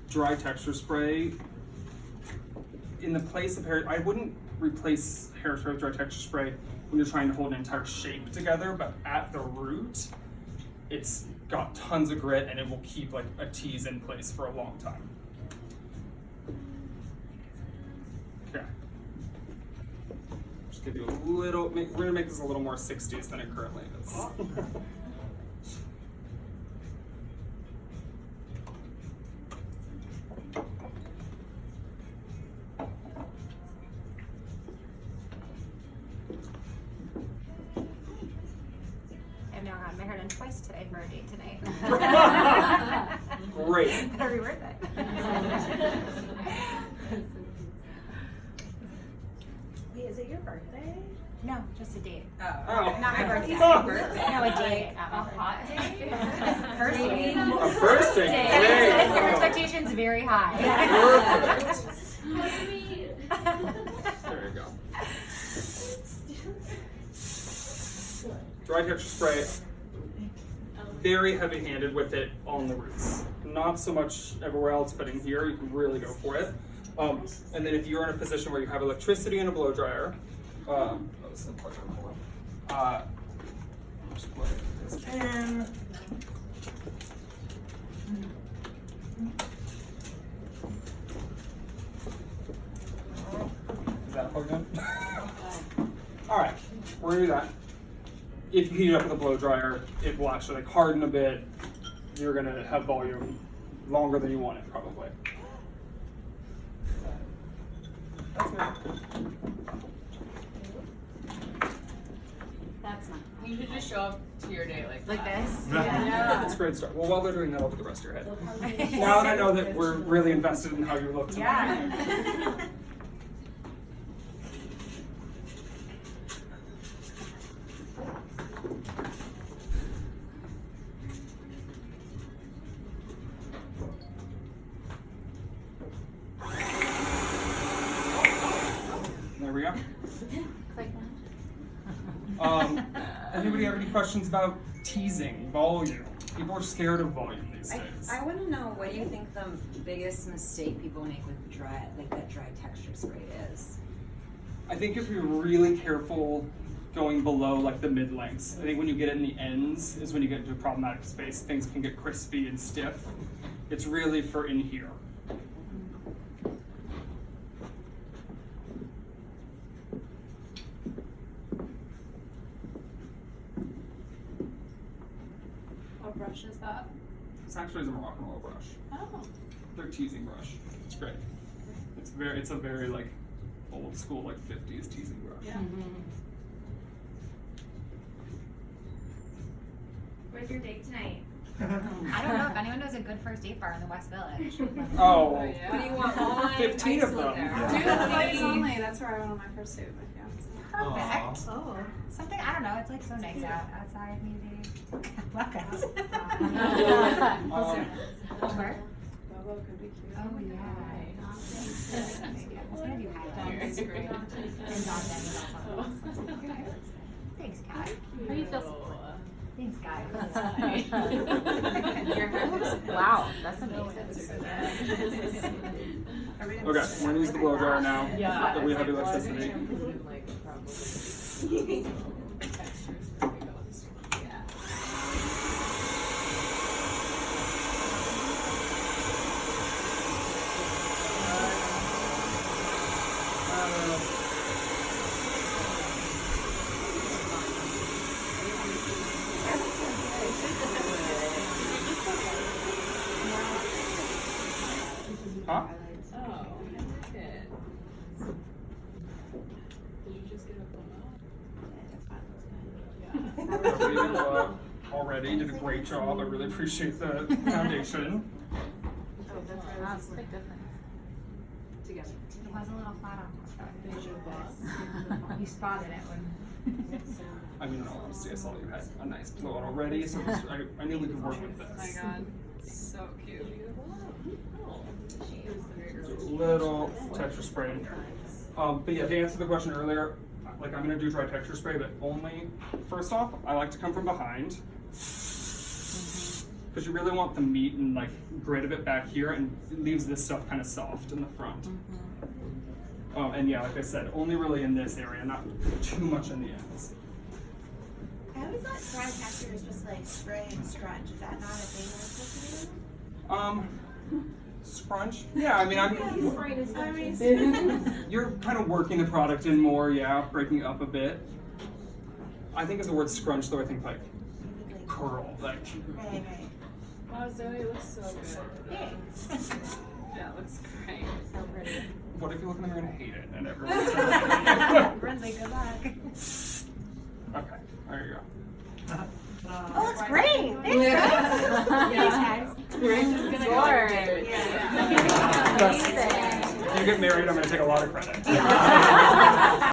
dry texture spray, in the place of hair, I wouldn't replace hairspray with dry texture spray when you're trying to hold an entire shape together, but at the root, it's got tons of grit and it will keep like a tease in place for a long time. Okay. Just give you a little, we're gonna make this a little more 60s than it currently is. I've now had my hair done twice today for a date tonight. Great. Better be worth it. Wait, is it your birthday? No, just a date. Oh. Not my birthday. Oh. No, a date. A hot date? First date. A first date. Set Great. your expectations very high. Perfect. There you go. Dry texture spray, very heavy-handed with it on the roots. Not so much everywhere else, but in here you can really go for it. And then if you're in a position where you have electricity and a blow dryer, just put this in. Is that plugged in? All right, we're gonna do that. If you heat it up with a blow dryer, it will actually like harden a bit. You're gonna have volume longer than you want it, probably. That's not. You should just show up to your day like that. this? Yeah. It's a great start. Well, while they're doing that, I'll do the rest of your head. Now that I know that we're really invested in how you look tonight. Yeah. There we go. Click Anybody have any questions about teasing, volume? People are scared of volume these days. I want to know, what do you think the biggest mistake people make with dry, like that dry texture spray is? I think if you're really careful going below like the mid lengths, I think when you get in the ends is when you get into a problematic space. Things can get crispy and stiff. It's really for in here. What brush is that? This actually is a Moroccanoil brush. Oh. Their teasing brush. It's great. It's a very like old school like 50s teasing brush. Yeah. Where's your date tonight? I don't know if anyone knows a good first date bar in the West Village. Oh, Yeah. What do you want? Wine, 15 of isolate them. there. Dude, that's ladies only. That's where I went on my first date with my fiance. Perfect. Oh. Something, I don't know, it's like so nice outside maybe. Love it. Where? Bobo could be cute. Oh, yeah. I was gonna do high That's dogs. great. And dog den is also awesome. Thanks, Kat. How do you feel? Thanks, guys. Wow, that's amazing. Okay, we're gonna use the blow dryer now Yeah. that we have electricity. Like probably textures for me goes. Yeah. Huh? Oh, I like it. Did you just get a photo? Yeah. Already did a great job. I really appreciate the foundation. That's a big difference. Together. It was a little flat on the Visual boss. You spotted it when. I mean, in all honesty, I saw you had a nice blowout already, so I knew we could work with Oh my this. god. So cute. Do a little texture spray in here. But yeah, to answer the question earlier, like I'm gonna do dry texture spray, but only, first off, I like to come from behind. because you really want the meat and like grit of it back here, and it leaves this stuff kind of soft in the front. And yeah, like I said, only really in this area, not too much in the ends. I always thought dry texture is just like spray and scrunch. Is that not a thing we're supposed to do? Scrunch? Yeah, I mean, I mean, you're kind of working the product in more, yeah, breaking it up a bit. I think of the word scrunch though, I think like curl, like. right. Wow, Zoe looks so good. Thanks. Yeah, it looks great. So pretty. What if you look at them, you're gonna hate it, and everyone's gonna Lindsay, good luck. Okay, there you go. Oh, looks great. Thanks, guys. Lord. If you get married, I'm gonna take a lot of credit.